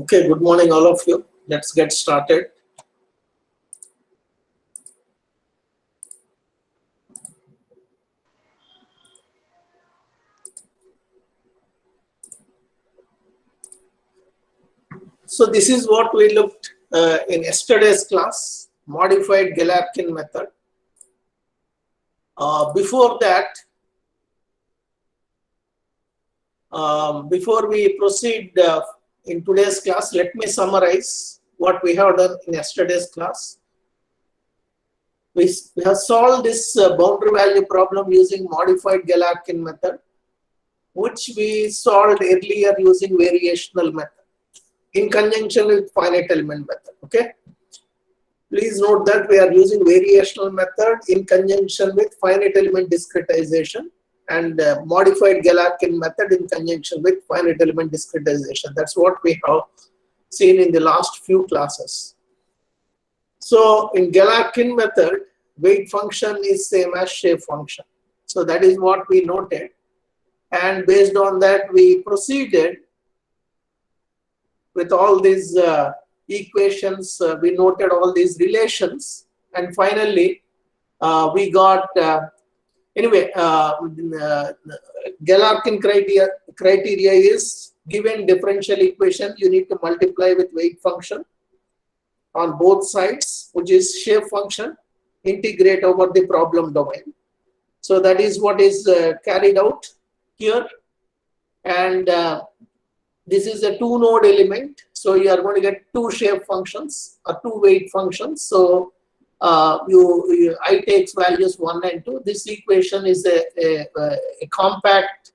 Okay, good morning all of you. Let's get started. So this is what we looked in yesterday's class, modified Galerkin method. Before that, before we proceed in today's class, let me summarize what we have done in yesterday's class. We have solved this boundary value problem using modified Galerkin method, which we solved earlier using variational method in conjunction with finite element method. Okay, please note that we are using variational method in conjunction with finite element discretization and modified Galerkin method in conjunction with finite element discretization. That's what we have seen in the last few classes. So in Galerkin method, weight function is same as shape function. So that is what we noted, and based on that we proceeded with all these equations. We noted all these relations, and finally we got Galerkin criteria is given differential equation, you need to multiply with weight function on both sides, which is shape function, integrate over the problem domain. So that is what is carried out here, and this is a two-node element, so you are going to get two shape functions or two weight functions. So I takes values 1 and 2. This equation is a compact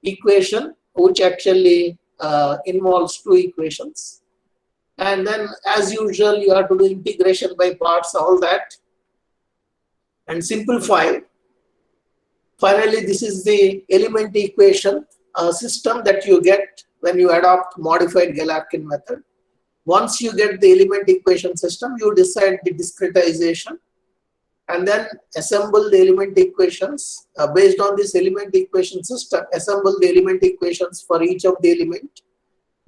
equation which actually involves two equations, and then as usual you have to do integration by parts, all that, and simplify. Finally, this is the element equation system that you get when you adopt modified Galerkin method. Once you get the element equation system, you decide the discretization and then assemble the element equations based on this element equation system. Assemble the element equations for each of the element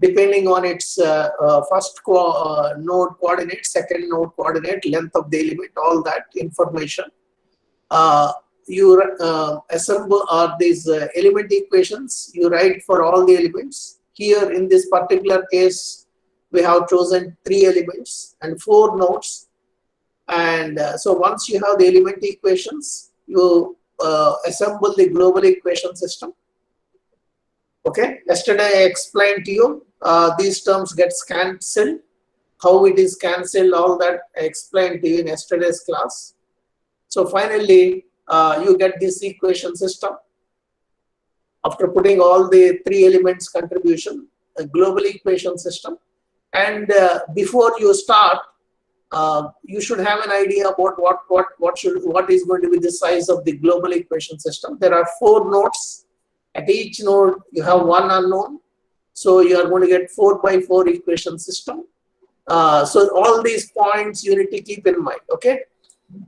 depending on its first node coordinate, second node coordinate, length of the element, all that information. You assemble these element equations, you write for all the elements. Here in this particular case, we have chosen 3 elements and 4 nodes. And so once you have the element equations, you assemble the global equation system. Okay, yesterday I explained to you these terms gets cancelled, how it is cancelled, all that I explained to you in yesterday's class. So finally, you get this equation system after putting all the 3 elements contribution, a global equation system. And before you start, you should have an idea about what is going to be the size of the global equation system. There are 4 nodes. At each node you have 1 unknown, so you are going to get 4 by 4 equation system. So all these points you need to keep in mind. Okay,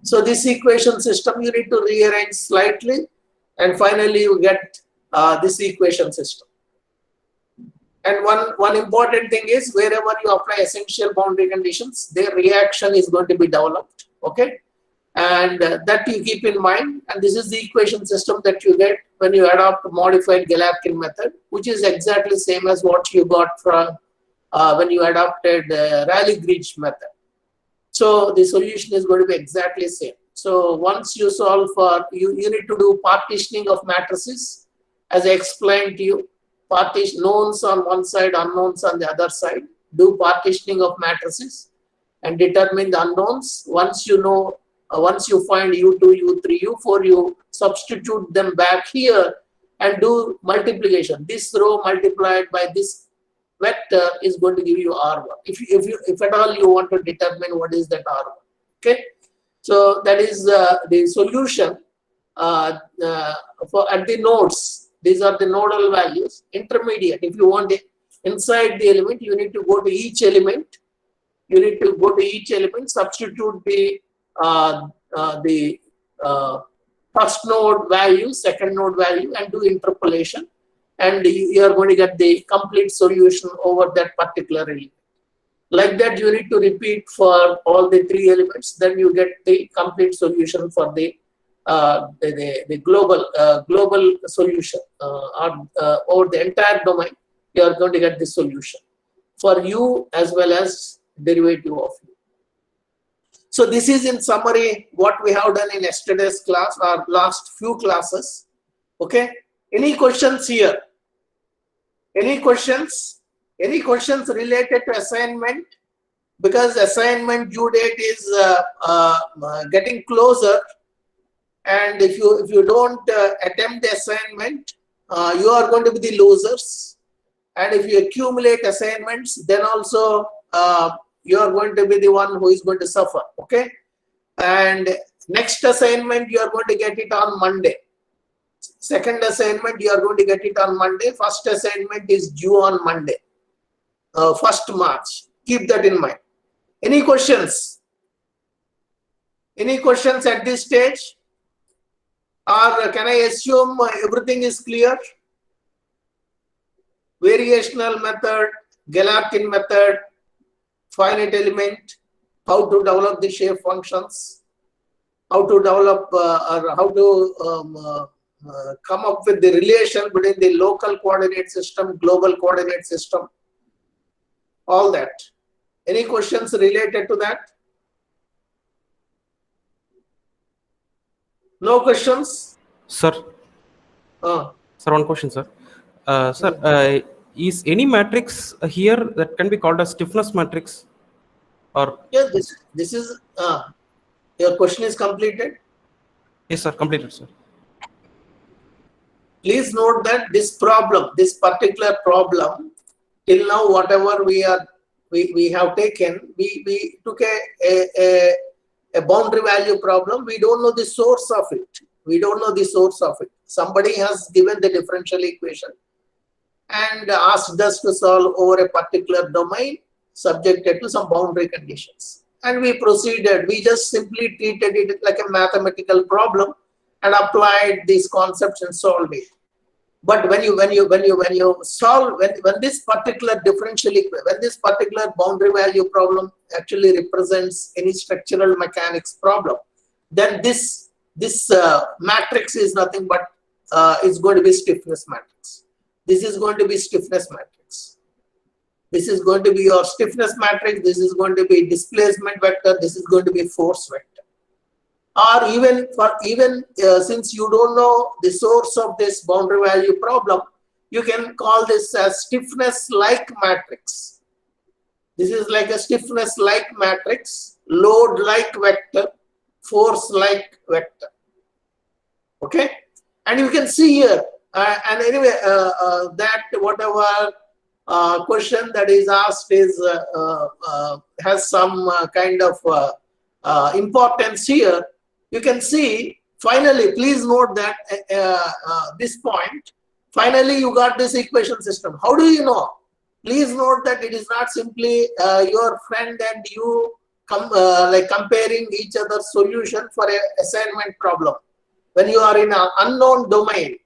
so this equation system you need to rearrange slightly, and finally you get this equation system. And one important thing is, wherever you apply essential boundary conditions, their reaction is going to be developed. Okay, and that you keep in mind. And this is the equation system that you get when you adopt modified Galerkin method, which is exactly same as what you got from when you adopted Rayleigh-Grigg method. So the solution is going to be exactly same. So once you solve for, you need to do partitioning of matrices, as I explained to you. Partition knowns on one side, unknowns on the other side. Do partitioning of matrices and determine the unknowns. Once you know, once you find U2, U3, U4, you substitute them back here and do multiplication. This row multiplied by this vector is going to give you R1. If at all you want to determine what is that R1. Okay, so that is the solution for at the nodes. These are the nodal values. Intermediate, if you want it inside the element, you need to go to each element. You need to go to each element, substitute the first node value, second node value, and do interpolation. and you are going to get the complete solution over that particular element. Like that, you need to repeat for all the 3 elements, then you get the complete solution for the global solution over the entire domain. You are going to get the solution for U as well as derivative of U. So this is in summary what we have done in yesterday's class or last few classes. Okay, any questions here? Any questions? Any questions related to assignment? Because assignment due date is getting closer, and if you don't attempt the assignment, you are going to be the losers. And if you accumulate assignments, then also you are going to be the one who is going to suffer. Okay, and next assignment you are going to get it on Monday. Second assignment you are going to get it on Monday. First assignment is due on Monday, 1st March. Keep that in mind. Any questions? Any questions at this stage? Or can I assume everything is clear? Variational method, Galerkin method, finite element, how to develop the shape functions, how to develop or how to come up with the relation between the local coordinate system, global coordinate system, all that. Any questions related to that? No questions? Sir. Sir, one question, sir. Sir, is any matrix here that can be called a stiffness matrix? Or yeah, this is your question is completed? Yes, sir, completed, sir. Please note that this problem, this particular problem, till now whatever we have taken, we took a boundary value problem. We don't know the source of it. We don't know the source of it. Somebody has given the differential equation and asked us to solve over a particular domain subjected to some boundary conditions. And we proceeded. We just simply treated it like a mathematical problem and applied these concepts and solved it. But when you solve when this particular differential equation, when this particular boundary value problem actually represents any structural mechanics problem, then this matrix is nothing but is going to be stiffness matrix. This is going to be stiffness matrix. This is going to be your stiffness matrix. This is going to be displacement vector. This is going to be force vector. Or even since you don't know the source of this boundary value problem, you can call this as stiffness-like matrix. This is like a stiffness-like matrix, load-like vector, force-like vector. Okay, and you can see here, and anyway, that whatever question that is asked is has some kind of importance here. You can see, finally, please note that this point, finally you got this equation system. How do you know? Please note that it is not simply your friend and you like comparing each other's solution for an assignment problem. When you are in an unknown domain,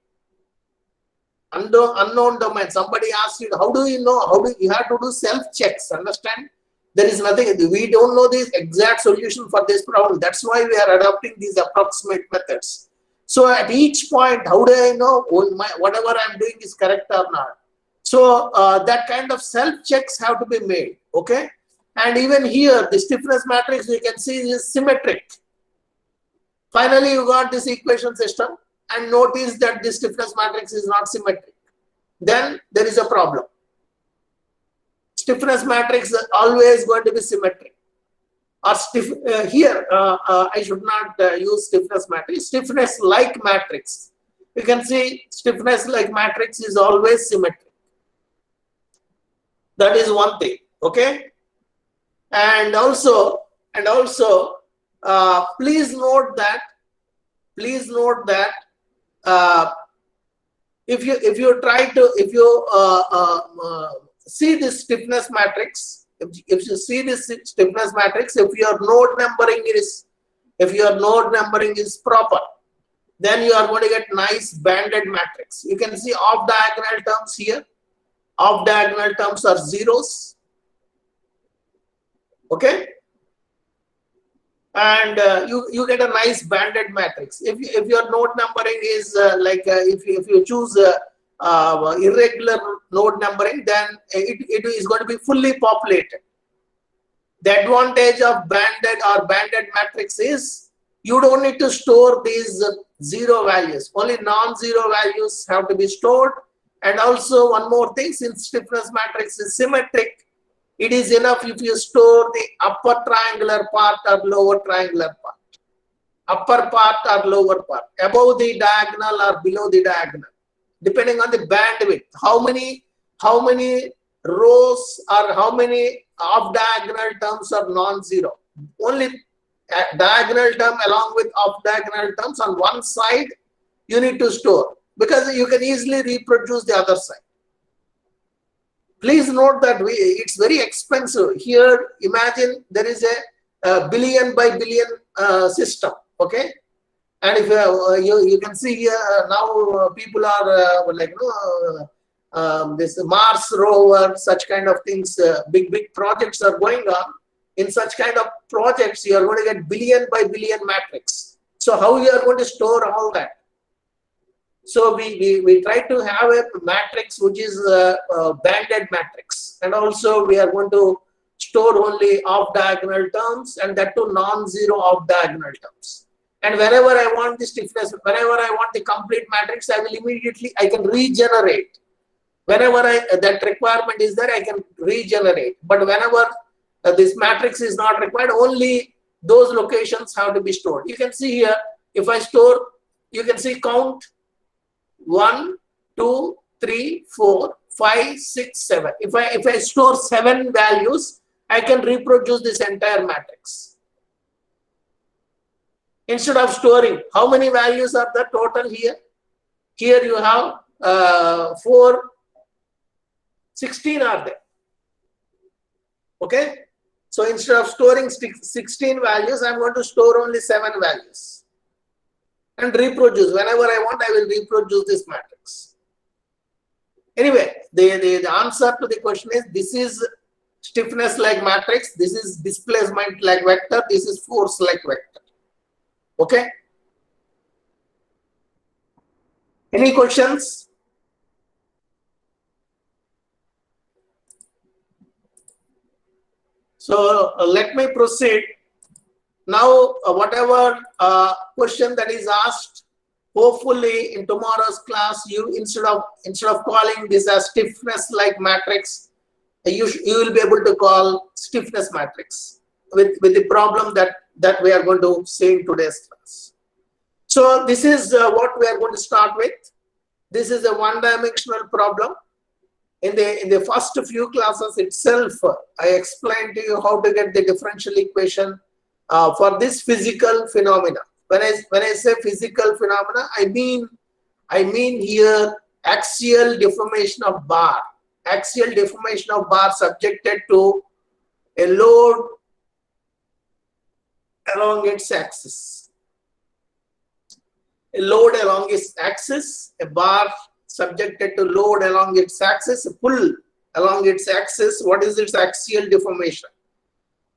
somebody asks you, how do you know? You have to do self-checks, understand? There is nothing, we don't know the exact solution for this problem. That's why we are adopting these approximate methods. So at each point, how do I know whatever I'm doing is correct or not? So that kind of self-checks have to be made, okay? And even here, the stiffness matrix, you can see is symmetric. Finally, you got this equation system and notice that the stiffness matrix is not symmetric. Then there is a problem. Stiffness matrix is always going to be symmetric. Or here, I should not use stiffness matrix. Stiffness-like matrix. You can see stiffness-like matrix is always symmetric. That is one thing. Okay. And also, please note that. If you see this stiffness matrix, if you see this stiffness matrix, if your node numbering is proper, then you are going to get nice banded matrix. You can see off diagonal terms here. Off diagonal terms are zeros. Okay, and you get a nice banded matrix. If your node numbering is if you choose irregular node numbering, then it is going to be fully populated. The advantage of banded matrix is you don't need to store these zero values. Only non-zero values have to be stored. And also one more thing, since stiffness matrix is symmetric, it is enough if you store the upper triangular part or lower triangular part. Upper part or lower part, above the diagonal or below the diagonal, depending on the bandwidth. How many rows or how many off diagonal terms are non-zero? Only diagonal term along with off diagonal terms on one side you need to store, because you can easily reproduce the other side. Please note that it's very expensive. Here, imagine there is a billion by billion system, okay? And if you can see here now people are this Mars rover, such kind of things, big projects are going on. In such kind of projects, you are going to get billion by billion matrix. So how you are going to store all that? So we try to have a matrix which is a banded matrix, and also we are going to store only off diagonal terms, and that too non-zero off diagonal terms. And whenever I want the stiffness, whenever I want the complete matrix, I can regenerate. Whenever that requirement is there, I can regenerate. But whenever this matrix is not required, only those locations have to be stored. You can see here, if I store, you can see count 1, 2, 3, 4, 5, 6, 7. If I store 7 values, I can reproduce this entire matrix. Instead of storing, how many values are the total here? Here you have 16 are there. Okay. So instead of storing 16 values, I'm going to store only 7 values and reproduce. Whenever I want, I will reproduce this matrix. Anyway, the answer to the question is, this is stiffness like matrix, this is displacement like vector, this is force like vector. Okay. Any questions? So let me proceed. Now, whatever question that is asked, hopefully in tomorrow's class, you instead of calling this as stiffness like matrix, you will be able to call stiffness matrix with the problem that we are going to see in today's class. So this is what we are going to start with. This is a one-dimensional problem. In the first few classes itself, I explained to you how to get the differential equation for this physical phenomena. When I say physical phenomena, I mean here axial deformation of bar. Axial deformation of bar subjected to a load along its axis. A load along its axis, a bar subjected to load along its axis, a pull along its axis. What is its axial deformation?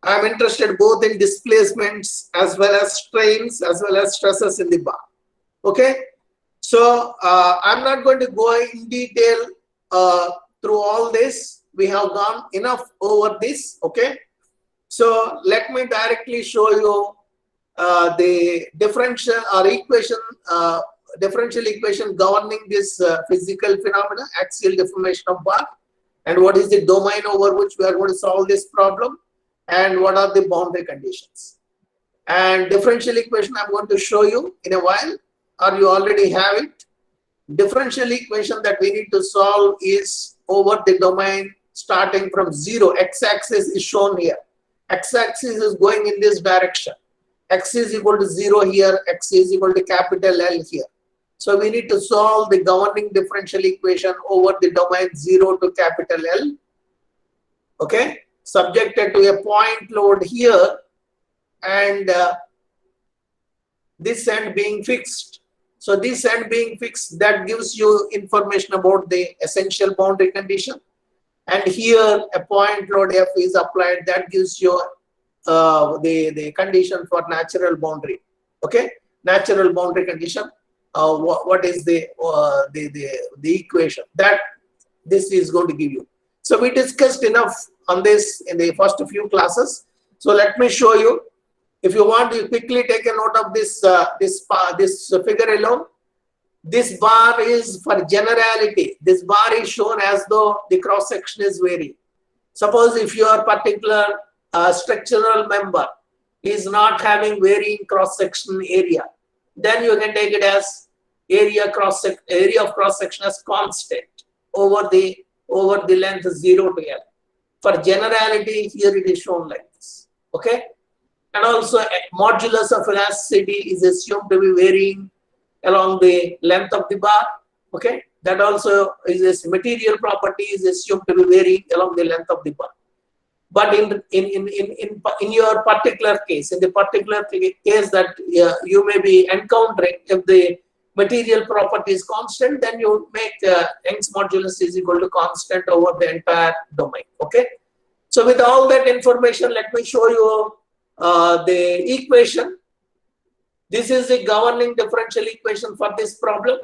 I am interested both in displacements as well as strains as well as stresses in the bar. Okay, so I'm not going to go in detail through all this. We have gone enough over this. Okay, so let me directly show you the differential or equation, differential equation governing this physical phenomena, axial deformation of bar, and what is the domain over which we are going to solve this problem, and what are the boundary conditions. And differential equation I'm going to show you in a while, or you already have it. Differential equation that we need to solve is over the domain starting from 0. X-axis is shown here. X-axis is going in this direction. X is equal to 0 here, X is equal to capital L here. So we need to solve the governing differential equation over the domain 0 to capital L. Okay, subjected to a point load here, and this end being fixed. So this end being fixed, that gives you information about the essential boundary condition. And here a point load F is applied, that gives you the condition for natural boundary. Okay, natural boundary condition. What is the equation that this is going to give you? So we discussed enough on this in the first few classes. So let me show you. If you want, you quickly take a note of this this figure alone. This bar is for generality. This bar is shown as though the cross section is varying. Suppose if your particular structural member is not having varying cross section area, then you can take it as area of cross section as constant over the length 0 to L. For generality, here it is shown like this. Okay, and also modulus of elasticity is assumed to be varying along the length of the bar. Okay, that also is this material property is assumed to be varying along the length of the bar. But in your particular case, in the particular case that you may be encountering, if the material property is constant, then you make Young's modulus is equal to constant over the entire domain. Okay, so with all that information, let me show you the equation. This is the governing differential equation for this problem,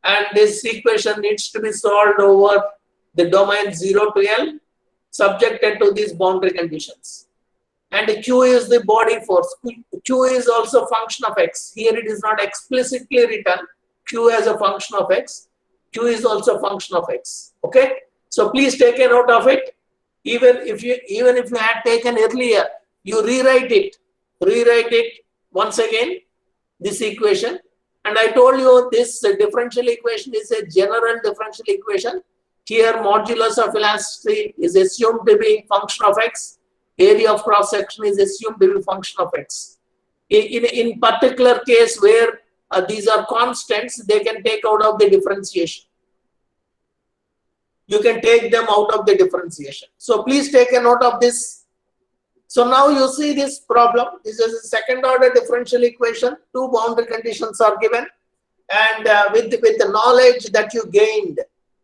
and this equation needs to be solved over the domain 0 to L, subjected to these boundary conditions. And Q is the body force. Q is also function of X. Here it is not explicitly written Q as a function of X. Q is also function of X. Okay, so please take a note of it. Even if you had taken earlier, you rewrite it once again, this equation. And I told you this differential equation is a general differential equation. Here modulus of elasticity is assumed to be function of X. Area of cross section is assumed to be function of X. In particular case where these are constants, they can take out of the differentiation. You can take them out of the differentiation. So please take a note of this. So now you see this problem. This is a second order differential equation. Two boundary conditions are given, and with the knowledge that you gained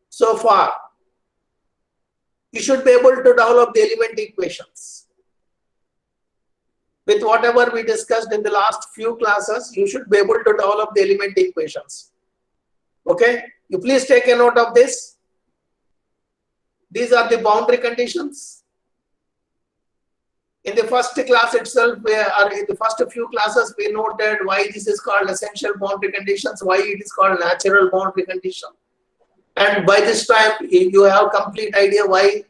so far, you should be able to develop the element equations. With whatever we discussed in the last few classes, you should be able to develop the element equations. Okay, you please take a note of this. These are the boundary conditions. In the first class itself, or in the first few classes, we noted why this is called essential boundary conditions, why it is called natural boundary condition. And by this time, you have complete idea why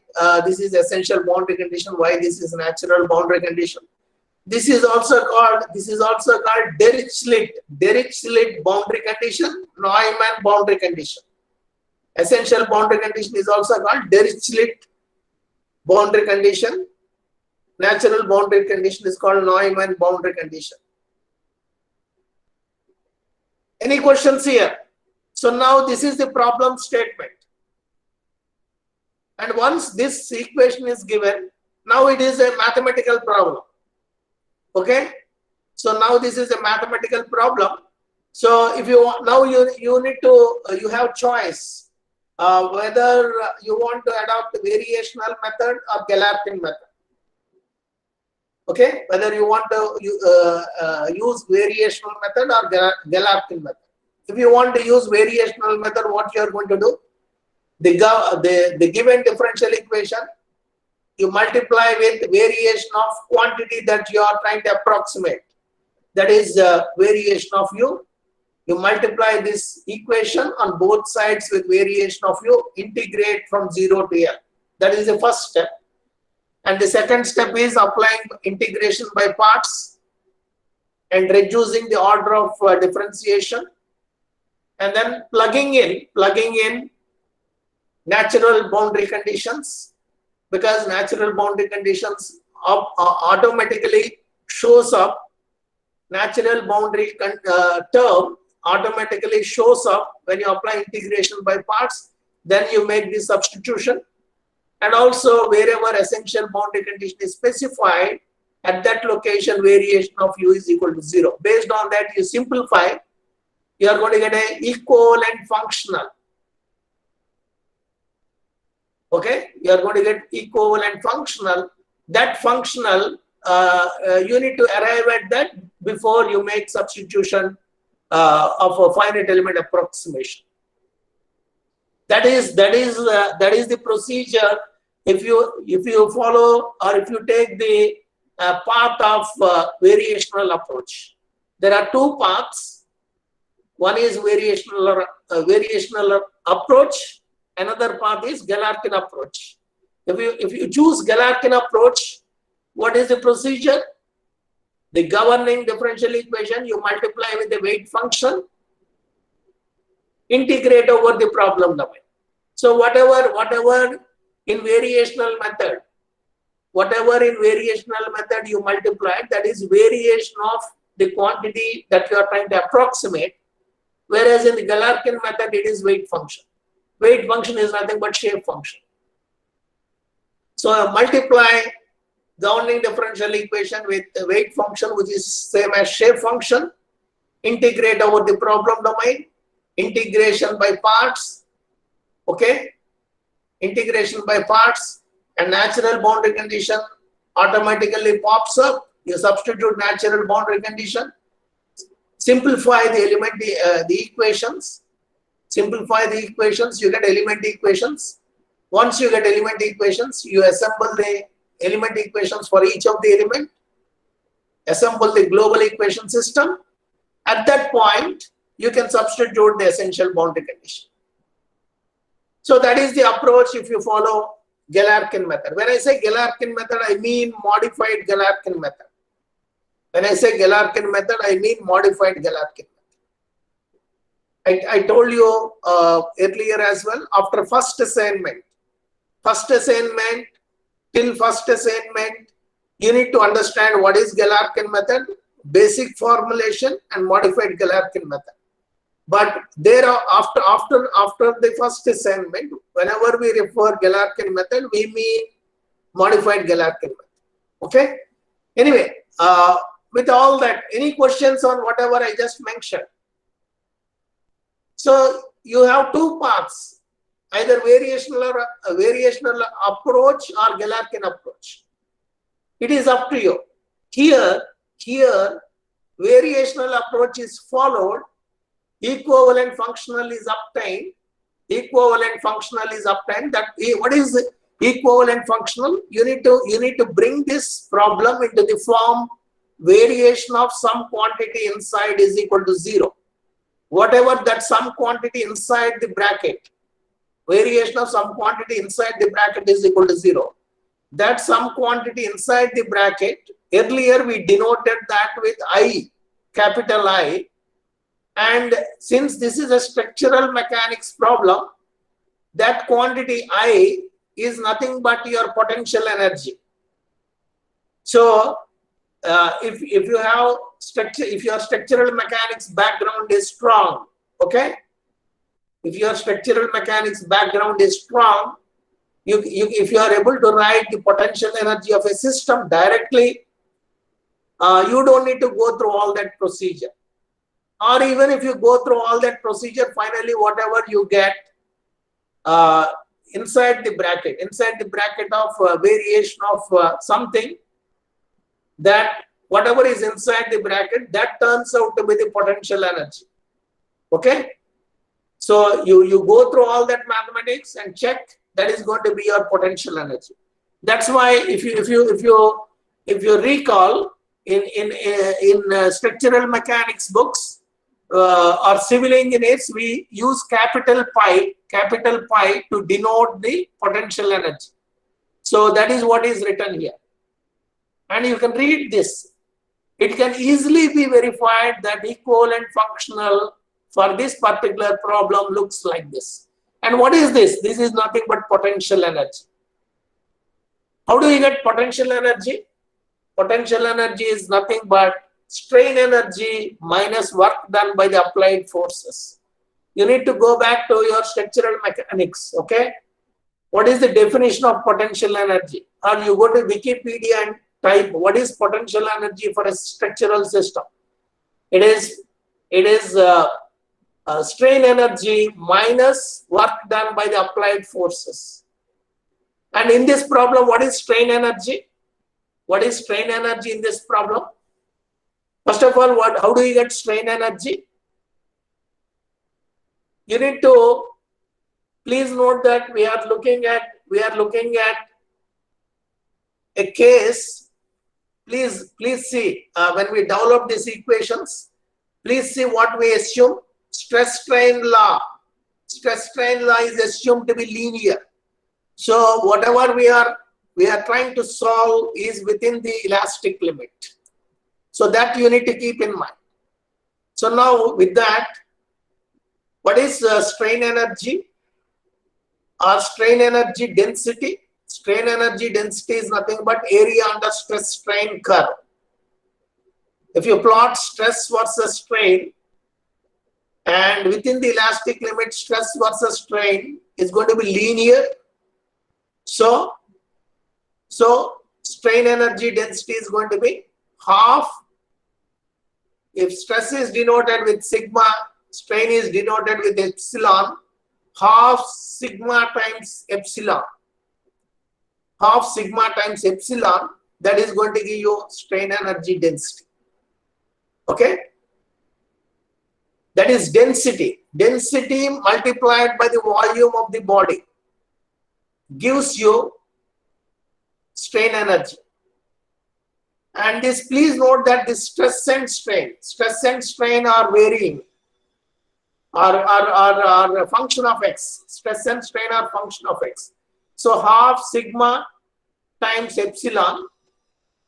this is essential boundary condition, why this is natural boundary condition. This is also called Dirichlet boundary condition, Neumann boundary condition. Essential boundary condition is also called Dirichlet boundary condition. Natural boundary condition is called Neumann boundary condition. Any questions here? So now this is the problem statement. And once this equation is given, now it is a mathematical problem. Okay? So now this is a mathematical problem. So if you want, now you have choice whether you want to adopt the variational method or Galerkin method. Okay, whether you want to use variational method or Galerkin method. If you want to use variational method, what you are going to do? The given differential equation, you multiply with variation of quantity that you are trying to approximate. That is variation of u. You multiply this equation on both sides with variation of u, integrate from 0 to L. That is the first step. And the second step is applying integration by parts and reducing the order of differentiation, and then plugging in natural boundary conditions, because natural boundary conditions automatically shows up, natural boundary term automatically shows up when you apply integration by parts. Then you make the substitution. And also wherever essential boundary condition is specified, at that location variation of u is equal to 0. Based on that, you simplify you are going to get a equivalent functional. Okay, you are going to get equivalent functional. That functional, you need to arrive at that before you make substitution of a finite element approximation. That is the procedure. If you follow, or if you take the path of variational approach, there are two paths. One is variational approach. Another path is Galerkin approach. If you choose Galerkin approach, what is the procedure? The governing differential equation you multiply with the weight function, integrate over the problem domain. So whatever in variational method you multiply, that is variation of the quantity that you are trying to approximate, whereas in the Galerkin method it is weight function. Weight function is nothing but shape function. So multiply governing differential equation with the weight function, which is same as shape function, integrate over the problem domain, integration by parts, okay, integration by parts, and natural boundary condition automatically pops up. You substitute natural boundary condition, simplify the equations, simplify the equations, you get element equations. Once you get element equations, you assemble the element equations for each of the element, assemble the global equation system. At that point, you can substitute the essential boundary condition. So that is the approach if you follow Galerkin method. When I say Galerkin method, I mean modified Galerkin method. When I say Galerkin method, I mean modified Galerkin method. I told you earlier as well, after first assignment, till first assignment, you need to understand what is Galerkin method, basic formulation, and modified Galerkin method. But there are after the first assignment, whenever we refer Galerkin method, we mean modified Galerkin method. Okay. Anyway, with all that, any questions on whatever I just mentioned? So you have two paths, either variational approach or Galerkin approach. It is up to you. Here variational approach is followed, equivalent functional is obtained. That what is equivalent functional? You need to bring this problem into the form variation of some quantity inside is equal to 0. Whatever that some quantity inside the bracket, variation of some quantity inside the bracket is equal to 0. That some quantity inside the bracket, earlier we denoted that with I, capital I. And since this is a structural mechanics problem, that quantity I is nothing but your potential energy. So if you have if your structural mechanics background is strong, okay, if your structural mechanics background is strong, if you are able to write the potential energy of a system directly, you don't need to go through all that procedure. Or even if you go through all that procedure, finally whatever you get inside the bracket of variation of something, that whatever is inside the bracket, that turns out to be the potential energy. Okay, so you go through all that mathematics and check that is going to be your potential energy. That's why if you recall in structural mechanics books or civil engineers, we use capital pi to denote the potential energy. So that is what is written here. And you can read this. It can easily be verified that equivalent functional for this particular problem looks like this. And what is this? This is nothing but potential energy. How do you get potential energy? Potential energy is nothing but strain energy minus work done by the applied forces. You need to go back to your structural mechanics, okay? What is the definition of potential energy? Or you go to Wikipedia and type what is potential energy for a structural system. It is strain energy minus work done by the applied forces. And in this problem, what is strain energy? What is strain energy in this problem? First of all, how do you get strain energy? You need to please note that we are looking at a case. Please see when we develop these equations, please see what we assume. Stress strain law. Stress strain law is assumed to be linear. So whatever we are trying to solve is within the elastic limit. So that you need to keep in mind. So now with that, what is strain energy or strain energy density? Strain energy density is nothing but area under stress strain curve. If you plot stress versus strain, and within the elastic limit, stress versus strain is going to be linear. So strain energy density is going to be half. If stress is denoted with sigma, strain is denoted with epsilon, half sigma times epsilon. Half sigma times epsilon, that is going to give you strain energy density. Okay? That is density. Density multiplied by the volume of the body gives you strain energy. And this, please note that the stress and strain are varying, are a function of x. Stress and strain are function of x. So half sigma times epsilon.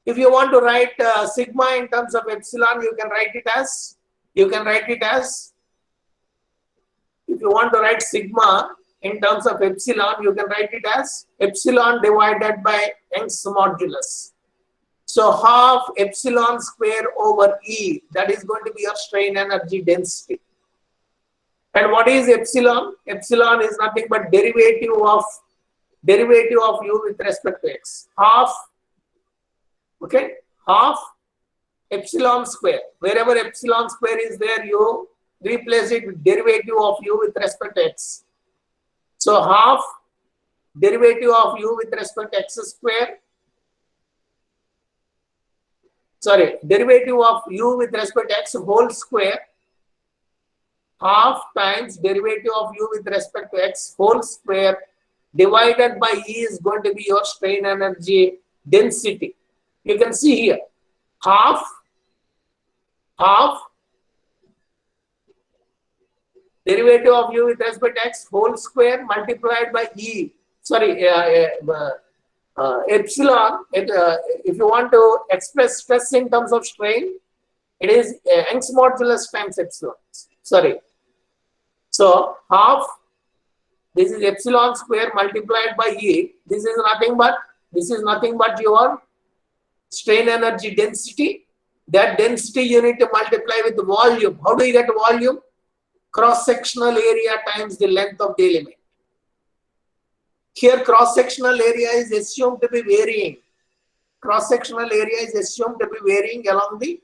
If you want to write sigma in terms of epsilon, you can write it as, if you want to write sigma in terms of epsilon, you can write it as epsilon divided by Young's modulus. So half epsilon square over E, that is going to be your strain energy density. And what is epsilon? Epsilon is nothing but derivative of u with respect to x. Half, okay, half epsilon square. Wherever epsilon square is there, you replace it with derivative of u with respect to x. So half derivative of u with respect to x square. Sorry, derivative of u with respect to x whole square. Half times derivative of u with respect to x whole square divided by E is going to be your strain energy density. You can see here, half derivative of u with respect to x whole square multiplied by E. Sorry, epsilon. If you want to express stress in terms of strain, it is Young's modulus times epsilon. Sorry. So half, this is epsilon square multiplied by E. This is nothing but your strain energy density. That density you need to multiply with the volume. How do you get volume? Cross-sectional area times the length of the element. Here cross-sectional area is assumed to be varying. Cross-sectional area is assumed to be varying along the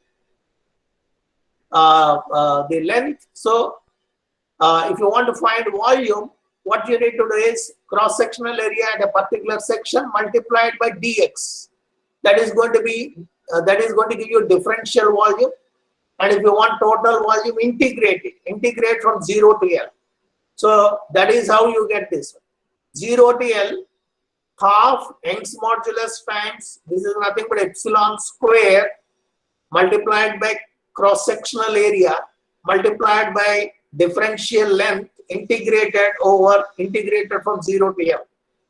length. So if you want to find volume, what you need to do is cross-sectional area at a particular section multiplied by dx. That is going to give you differential volume. And if you want total volume, integrate it. Integrate from 0 to L. So that is how you get this. 0 to L, half Young's modulus times, this is nothing but epsilon square multiplied by cross-sectional area multiplied by differential length integrated from 0 to L.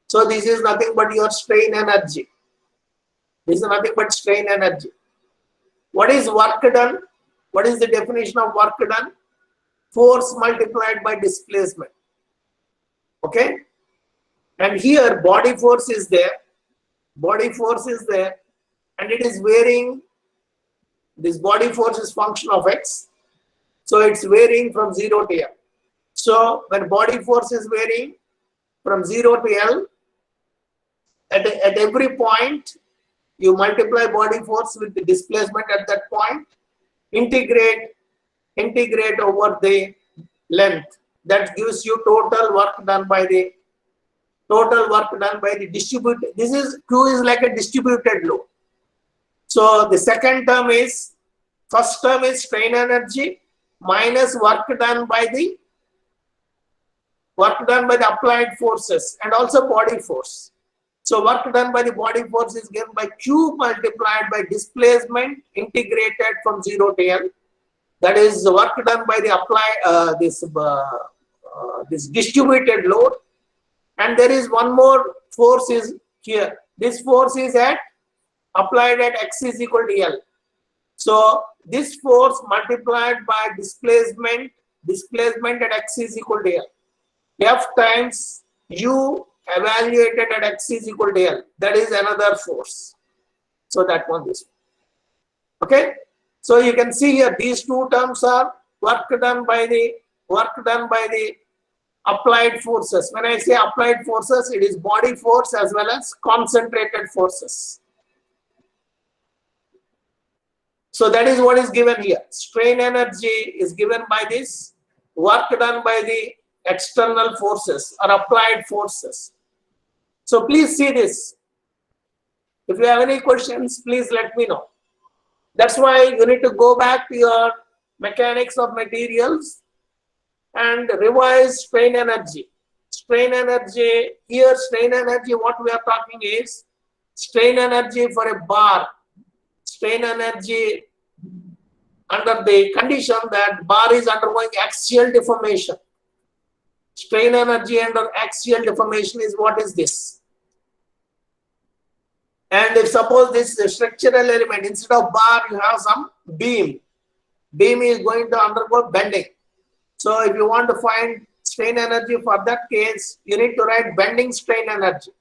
So this is nothing but your strain energy. This is nothing but strain energy. What is work done? What is the definition of work done? Force multiplied by displacement. Okay? And here body force is there. Body force is there. And it is varying. This body force is function of x. So it's varying from 0 to L. So when body force is varying from 0 to L, at every point, you multiply body force with the displacement at that point, integrate over the length. That gives you total work done by the distributed. This is Q is like a distributed load. So the second term is, first term is strain energy minus work done by the applied forces and also body force. So work done by the body force is given by Q multiplied by displacement integrated from 0 to L. That is the work done by the this distributed load. And there is one more force is here. This force is applied at x is equal to L. So this force multiplied by displacement at x is equal to L. F times U evaluated at x is equal to L. That is another force. So that one is okay. So you can see here these two terms are work done by the applied forces. When I say applied forces, it is body force as well as concentrated forces. So that is what is given here. Strain energy is given by this, work done by the external forces or applied forces. So please see this. If you have any questions, please let me know. That's why you need to go back to your mechanics of materials and revise strain energy. Strain energy, here strain energy, what we are talking is strain energy for a bar. Strain energy under the condition that bar is undergoing axial deformation. Strain energy under axial deformation is what is this? And if suppose this structural element, instead of bar, you have some beam. Beam is going to undergo bending. So if you want to find strain energy for that case, you need to write bending strain energy.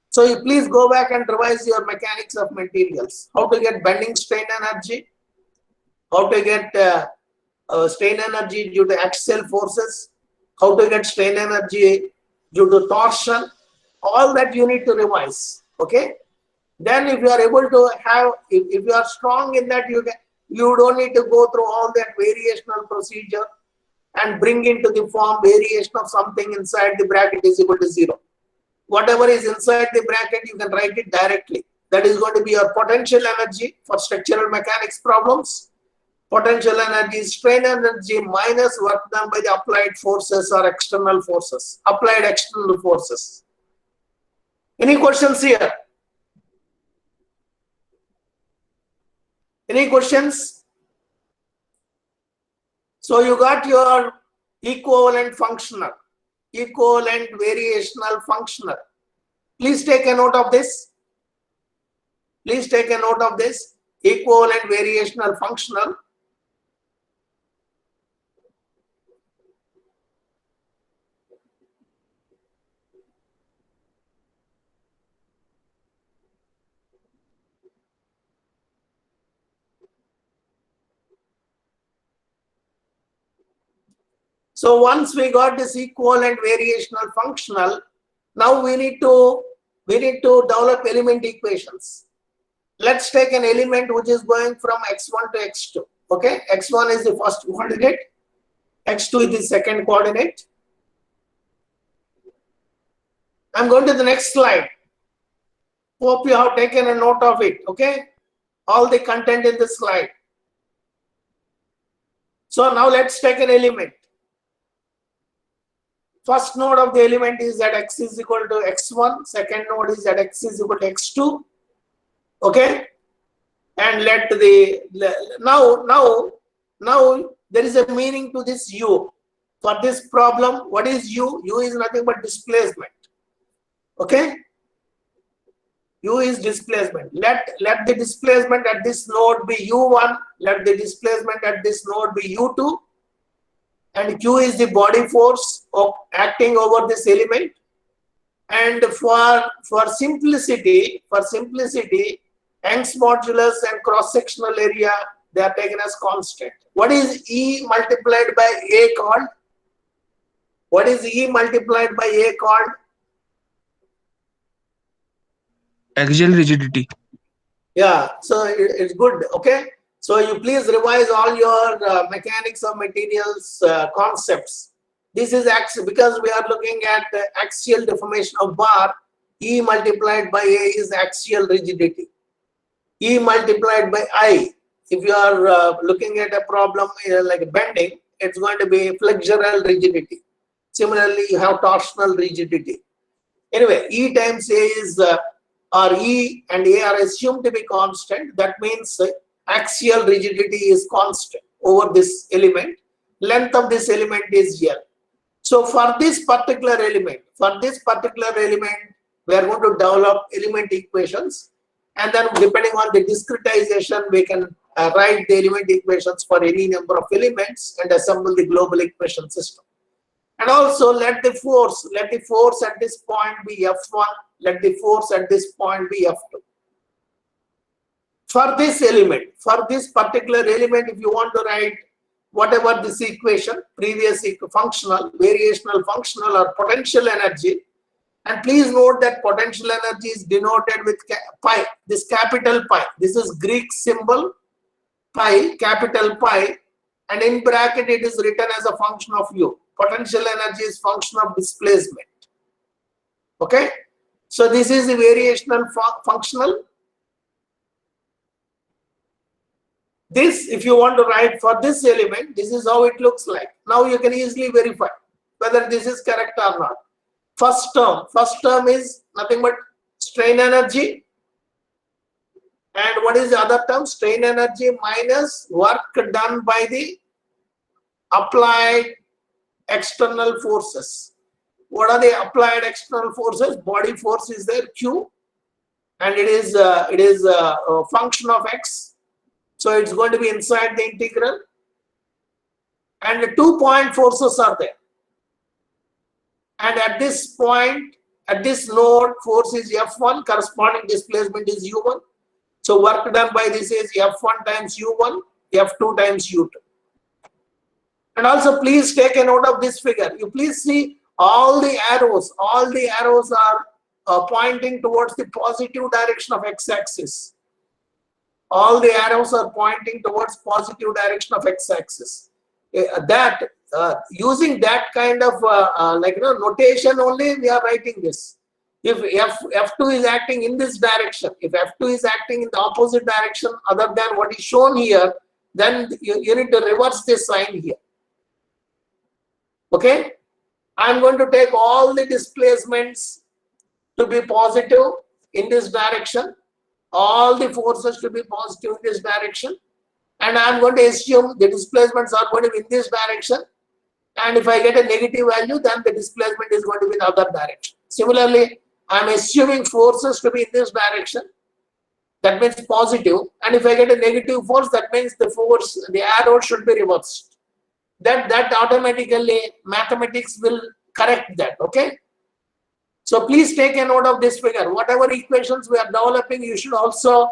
So you please go back and revise your mechanics of materials. How to get bending strain energy, how to get strain energy due to axial forces, how to get strain energy due to torsion, all that you need to revise. Okay. Then if you are able to have, if you are strong in that, you don't need to go through all that variational procedure and bring into the form variation of something inside the bracket is equal to 0. Whatever is inside the bracket, you can write it directly. That is going to be your potential energy for structural mechanics problems. Potential energy is strain energy minus work done by the applied forces or external forces, applied external forces. Any questions here? Any questions? So you got your equivalent functional, equivalent variational functional. Please take a note of this. Please take a note of this. Equivalent variational functional. So once we got this equivalent variational functional, now we need to develop element equations. Let's take an element which is going from x1 to x2. Okay, x1 is the first coordinate, x2 is the second coordinate. I'm going to the next slide. Hope you have taken a note of it. Okay, all the content in the slide. So now let's take an element. First node of the element is at x is equal to x1. Second node is at x is equal to x2. Okay, and let the now there is a meaning to this u. For this problem, what is u? U is nothing but displacement. Okay, u is displacement. Let the displacement at this node be u1. Let the displacement at this node be u2. And Q is the body force of acting over this element. And for simplicity, Young's modulus and cross-sectional area, they are taken as constant. What is E multiplied by A called? What is E multiplied by A called? Axial rigidity. Yeah, so it's good. Okay. So you please revise all your mechanics of materials concepts. This is actually because we are looking at axial deformation of bar. E multiplied by A is axial rigidity. E multiplied by I, if you are looking at a problem like bending, it's going to be flexural rigidity. Similarly, you have torsional rigidity. Anyway, E times A is or E and A are assumed to be constant. That means axial rigidity is constant over this element. Length of this element is L. So for this particular element, we are going to develop element equations, and then depending on the discretization, we can write the element equations for any number of elements and assemble the global equation system. And also let the force at this point be F1, let the force at this point be F2. For this element, for this particular element, if you want to write whatever this equation, previous functional, variational functional, or potential energy, and please note that potential energy is denoted with pi, this capital pi. This is Greek symbol pi, capital pi, and in bracket it is written as a function of u. Potential energy is function of displacement. Okay, so this is the variational functional. This, if you want to write for this element, this is how it looks like. Now you can easily verify whether this is correct or not. First term is nothing but strain energy. And what is the other term? Strain energy minus work done by the applied external forces. What are the applied external forces? Body force is there, Q, and it is a function of X. So it's going to be inside the integral, and the 2-point forces are there. And at this point, at this node, force is F1, corresponding displacement is U1. So work done by this is F1 times U1, F2 times U2. And also please take a note of this figure. You please see all the arrows are pointing towards the positive direction of x-axis. All the arrows are pointing towards positive direction of x-axis. Using that kind of notation only, we are writing this. If F2 is acting in this direction, if F2 is acting in the opposite direction other than what is shown here, then you need to reverse this sign here. Okay, I'm going to take all the displacements to be positive in this direction, all the forces to be positive in this direction, and I'm going to assume the displacements are going to be in this direction, and if I get a negative value, then the displacement is going to be in the other direction. Similarly, I'm assuming forces to be in this direction, that means positive, and if I get a negative force, that means the arrow should be reversed. That automatically mathematics will correct that. Okay, so please take a note of this figure. Whatever equations we are developing, you should also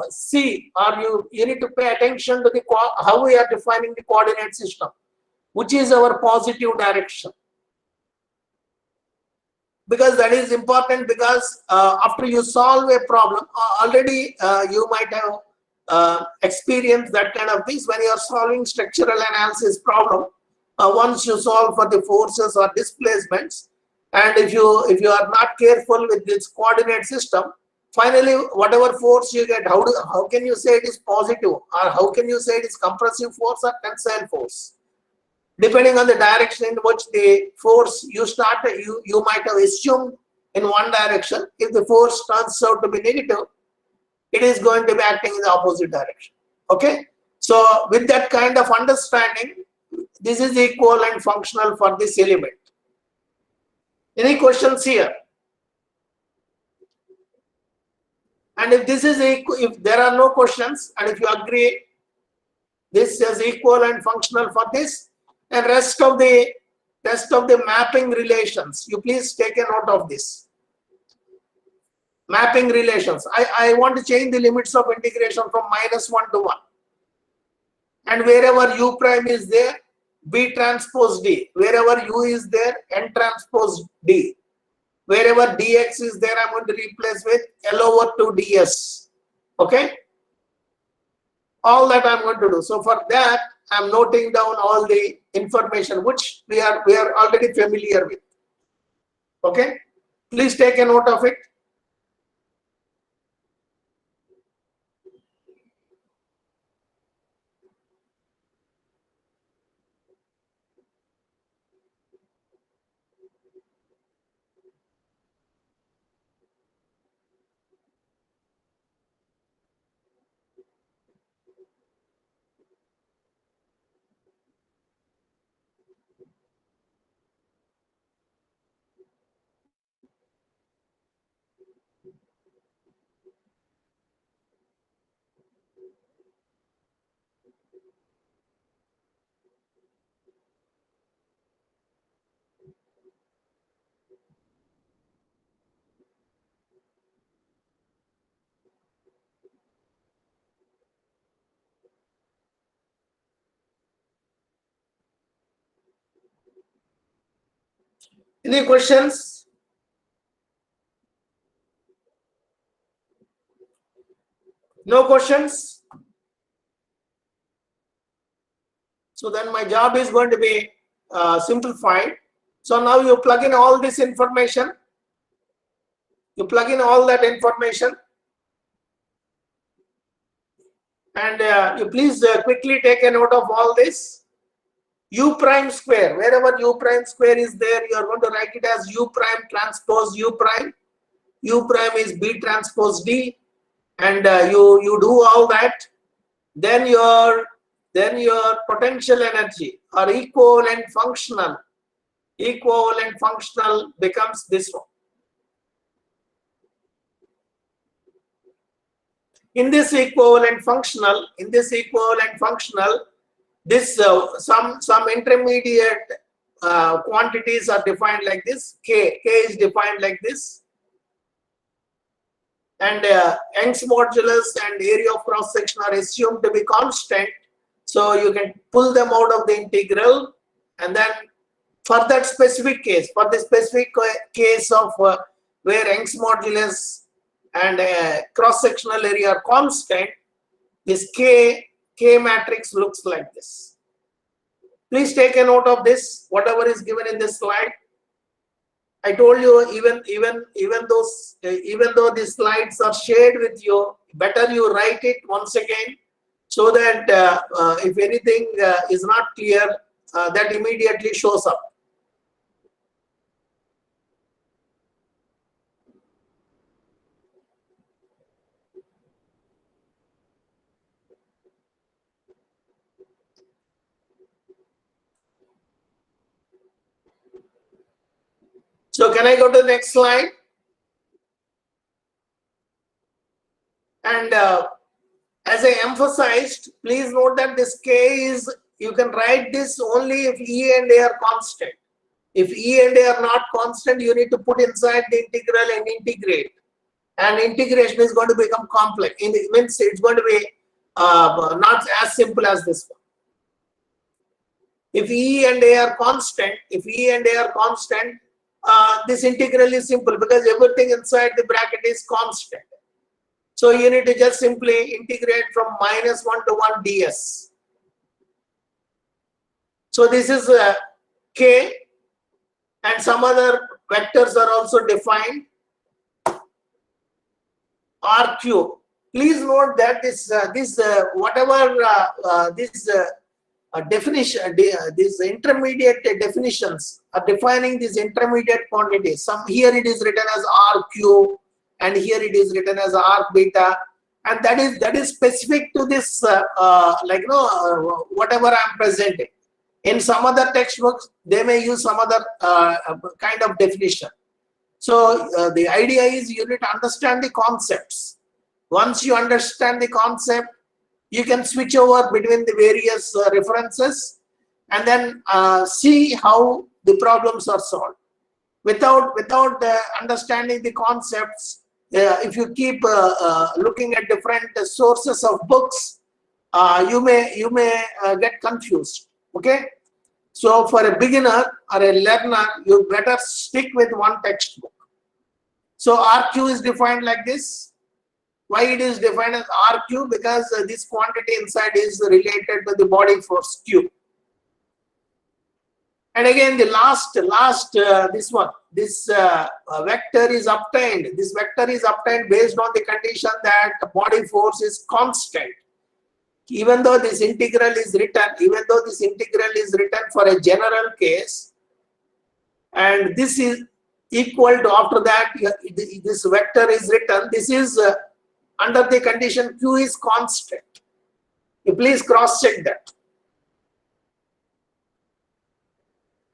see, or you need to pay attention to how we are defining the coordinate system, which is our positive direction, because that is important. Because after you solve a problem, already you might have experience that kind of things when you are solving structural analysis problem. Once you solve for the forces or displacements, and if you are not careful with this coordinate system, finally whatever force you get, how can you say it is positive, or how can you say it is compressive force or tensile force? Depending on the direction in which the force you might have assumed in one direction. If the force turns out to be negative, it is going to be acting in the opposite direction. Okay, so with that kind of understanding, this is equivalent functional for this element. Any questions here? And if this is if there are no questions, and if you agree this is equivalent functional for this, and rest of the mapping relations, you please take a note of this. Mapping relations. I want to change the limits of integration from -1 to 1. And wherever u prime is there, B transpose D. Wherever u is there, N transpose D. Wherever dx is there, I'm going to replace with L over 2 ds. Okay. All that I'm going to do. So for that, I'm noting down all the information which we are already familiar with. Okay, please take a note of it. Any questions? No questions? So then my job is going to be simplified. So now you plug in all this information. You plug in all that information. And you please quickly take a note of all this. U prime square, wherever U prime square is there, you are going to write it as U prime transpose U prime. U prime is B transpose D. And you do all that. Then your potential energy or equivalent functional becomes this one. In this equivalent functional, this some intermediate quantities are defined like this. K is defined like this, and Young's modulus and area of cross section are assumed to be constant. So you can pull them out of the integral, and then for that specific case, of where Young's modulus and cross sectional area are constant, this K matrix looks like this. Please take a note of this, whatever is given in this slide. I told you, even though these slides are shared with you, better you write it once again, so that if anything is not clear, that immediately shows up. So can I go to the next slide? And as I emphasized, please note that this K is, you can write this only if E and A are constant. If E and A are not constant, you need to put inside the integral and integrate. And integration is going to become complex. It means it's going to be not as simple as this one. If E and A are constant, this integral is simple because everything inside the bracket is constant. So you need to just simply integrate from -1 to 1 ds. So this is K, and some other vectors are also defined. RQ. Please note that this definition, these intermediate definitions are defining these intermediate quantities. Some here it is written as RQ, and here it is written as R beta, and that is specific to this whatever I'm presenting. In some other textbooks, they may use some other kind of definition. So the idea is you need to understand the concepts. Once you understand the concept, you can switch over between the various references, and then see how the problems are solved. Without understanding the concepts, if you keep looking at different sources of books, you may get confused. Okay, so for a beginner or a learner, you better stick with one textbook. So RQ is defined like this. Why it is defined as RQ? Because this quantity inside is related to the body force Q. And again, the last this one, this vector is obtained. This vector is obtained based on the condition that the body force is constant. Even though this integral is written, for a general case, and this is equal to, after that this vector is written, this is under the condition Q is constant. You please cross check that.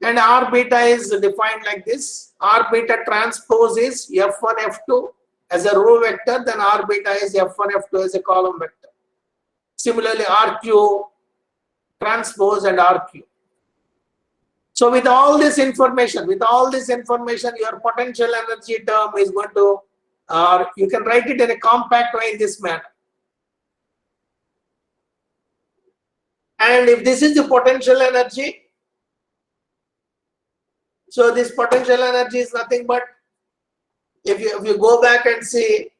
And R beta is defined like this. R beta transpose is F1, F2 as a row vector, then R beta is F1, F2 as a column vector. Similarly, RQ transpose and RQ. So with all this information, your potential energy term is going to, or you can write it in a compact way in this manner. And if this is the potential energy, so this potential energy is nothing but, if you go back and see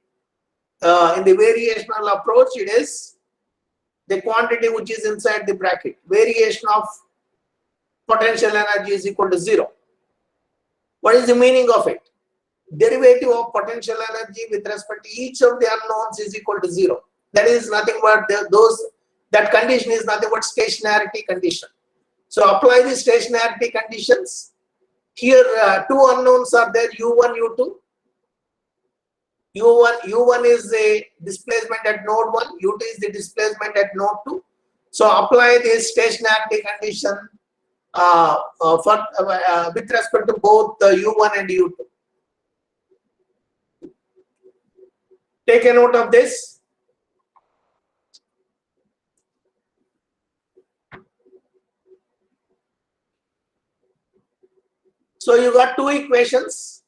in the variational approach, it is the quantity which is inside the bracket. Variation of potential energy is equal to 0. What is the meaning of it? Derivative of potential energy with respect to each of the unknowns is equal to 0. That is nothing but that condition is nothing but stationarity condition. So apply the stationarity conditions. Here two unknowns are there, U1, U2. U1 is the displacement at node 1, U2 is the displacement at node 2. So apply this stationarity condition with respect to both U1 and U2. Take a note of this. So you got two equations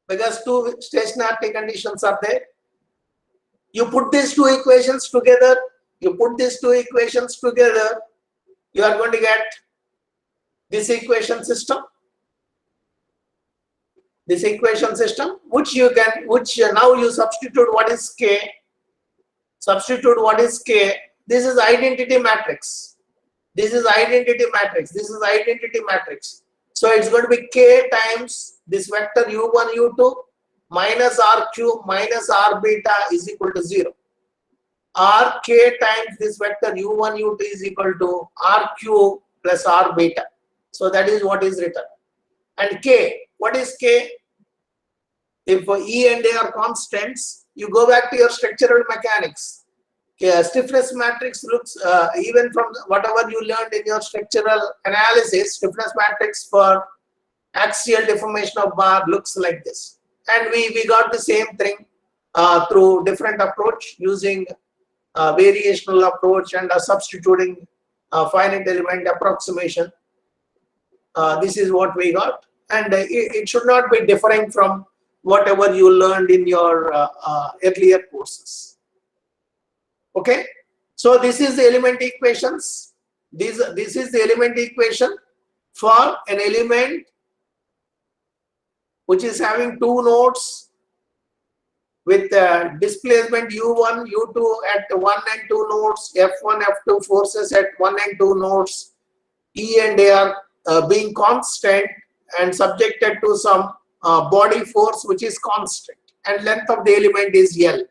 because two stationarity conditions are there. You put these two equations together, you are going to get this equation system. Which now you substitute what is K. This is identity matrix. So it's going to be K times this vector U1, U2 minus RQ minus R beta is equal to 0. RK times this vector U1, U2 is equal to RQ plus R beta. So that is what is written. And K, what is K? If E and A are constants, you go back to your structural mechanics. Stiffness matrix looks, even from whatever you learned in your structural analysis, stiffness matrix for axial deformation of bar looks like this. And we got the same thing through different approach using variational approach and substituting finite element approximation. This is what we got, and it should not be differing from whatever you learned in your earlier courses. Okay, so this is the element equations. This is the element equation for an element which is having two nodes with displacement U1, U2 at 1 and 2 nodes, F1, F2 forces at 1 and 2 nodes, E and A are being constant and subjected to some body force which is constant, and length of the element is L.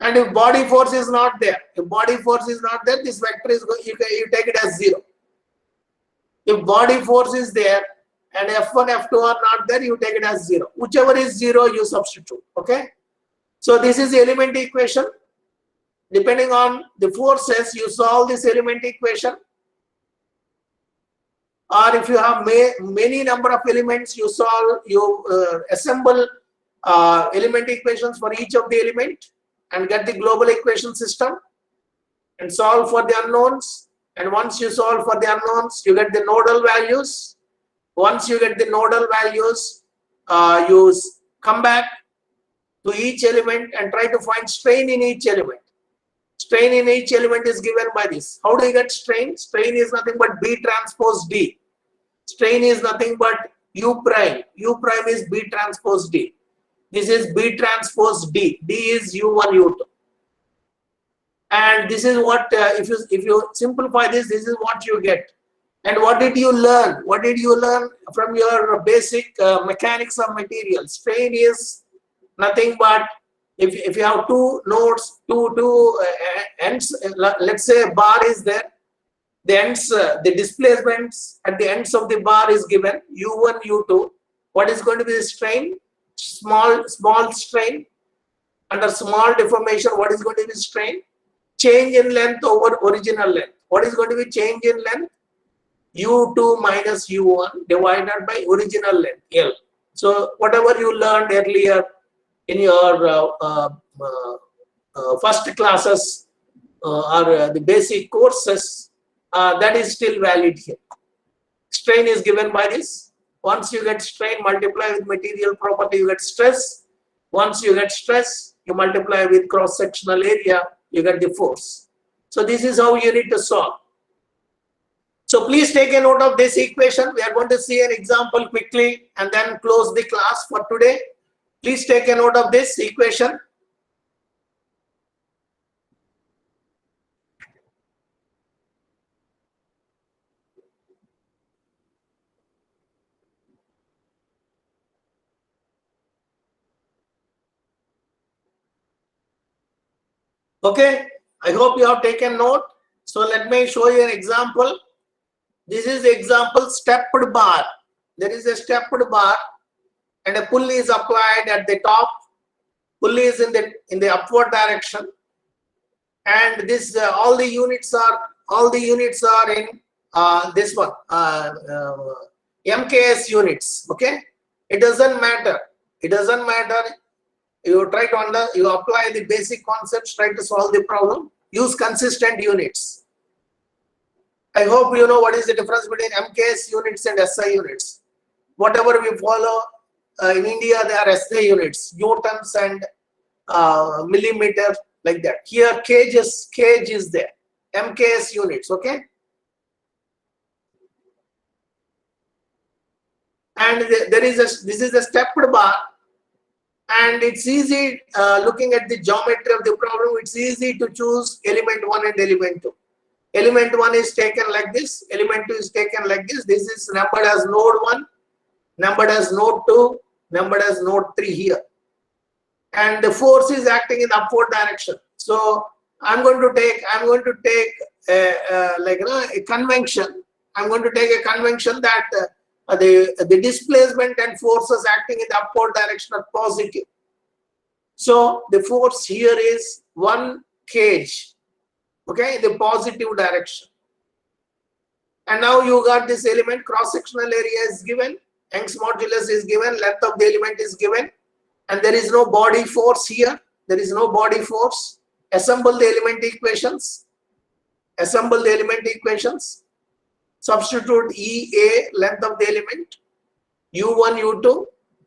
And if body force is not there, this vector is going, you take it as 0. If body force is there and F1, F2 are not there, you take it as 0. Whichever is 0, you substitute. Okay. So this is the element equation. Depending on the forces, you solve this element equation. Or if you have many number of elements, you assemble element equations for each of the element and get the global equation system and solve for the unknowns. And once you solve for the unknowns, you get the nodal values. Once you get the nodal values, you come back to each element and try to find strain in each element. Strain in each element is given by this. How do you get strain? Strain is nothing but B transpose D. Strain is nothing but U prime. U prime is B transpose D. This is B transpose D. D is U1, U2. And this is what, if you simplify this, this is what you get. And what did you learn? What did you learn from your basic mechanics of materials? Strain is nothing but, if you have two nodes, two ends, let's say a bar is there, the ends, the displacements at the ends of the bar is given, U1, U2. What is going to be the strain? Small strain. Under small deformation, what is going to be strain? Change in length over original length. What is going to be change in length? U2 minus U1 divided by original length, L. So whatever you learned earlier in your first classes or the basic courses, that is still valid here. Strain is given by this. Once you get strain, multiply with material property, you get stress. Once you get stress, you multiply with cross-sectional area, you get the force. So this is how you need to solve. So please take a note of this equation. We are going to see an example quickly and then close the class for today. Please take a note of this equation. Okay, I hope you have taken note. So let me show you an example. This is the example stepped bar. There is a stepped bar and a pulley is applied at the top. Pulley is in the upward direction, and this all the units are in this one MKS units. Okay, it doesn't matter. It doesn't matter. You try to you apply the basic concepts, try to solve the problem, use consistent units. I hope you know what is the difference between MKS units and SI units. Whatever we follow in India, they are SI units, newtons and millimeter, like that. Here cage is there, MKS units. Okay, and this is a stepped bar. And it's easy, looking at the geometry of the problem, it's easy to choose element 1 and element 2. Element 1 is taken like this, element 2 is taken like this. This is numbered as node 1, numbered as node 2, numbered as node 3 here. And the force is acting in upward direction. So I'm going to take a convention. I'm going to take a convention that the displacement and forces acting in the upward direction are positive. So the force here is 1 kg, okay, in the positive direction. And now you got this element, cross-sectional area is given, Young's modulus is given, length of the element is given, and there is no body force here. There is no body force. Assemble the element equations. Assemble the element equations. Substitute EA, length of the element, U1, U2,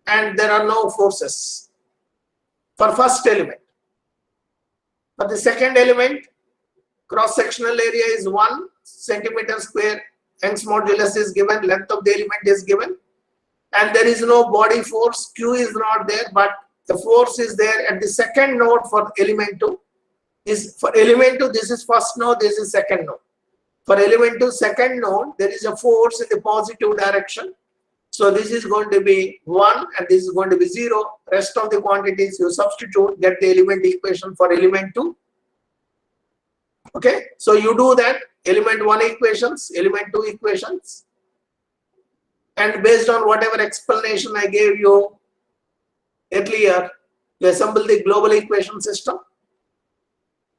and there are no forces for first element. For the second element, cross-sectional area is 1 centimeter square, Young's modulus is given, length of the element is given, and there is no body force, Q is not there, but the force is there at the second node for element 2. For element 2, this is first node, this is second node. For element 2 second node, there is a force in the positive direction. So this is going to be 1 and this is going to be 0. Rest of the quantities you substitute, get the element equation for element 2. Okay, so you do that, element 1 equations, element 2 equations. And based on whatever explanation I gave you earlier, you assemble the global equation system.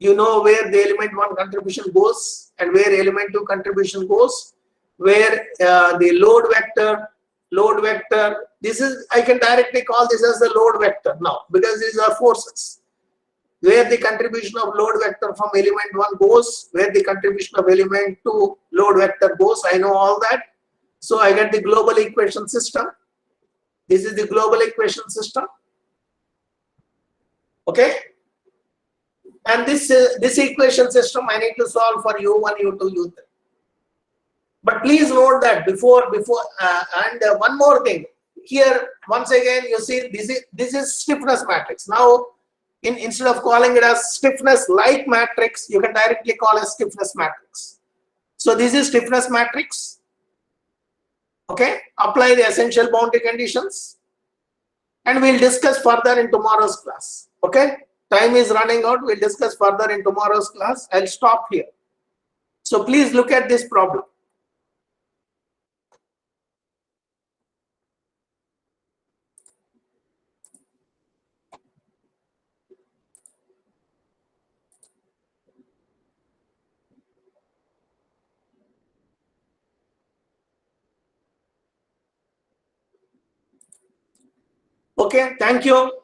You know where the element 1 contribution goes and where element 2 contribution goes, where the load vector, this is, I can directly call this as the load vector now, because these are forces. Where the contribution of load vector from element 1 goes, where the contribution of element 2 load vector goes, I know all that. So I get the global equation system. This is the global equation system. Okay. And this equation system I need to solve for U1, U2, U3. But please note that before and one more thing, here once again you see this is stiffness matrix. Now instead of calling it as stiffness like matrix, you can directly call it stiffness matrix. So this is stiffness matrix. Okay, apply the essential boundary conditions, and we'll discuss further in tomorrow's class. Okay, time is running out. We'll discuss further in tomorrow's class. I'll stop here. So please look at this problem. Okay, thank you.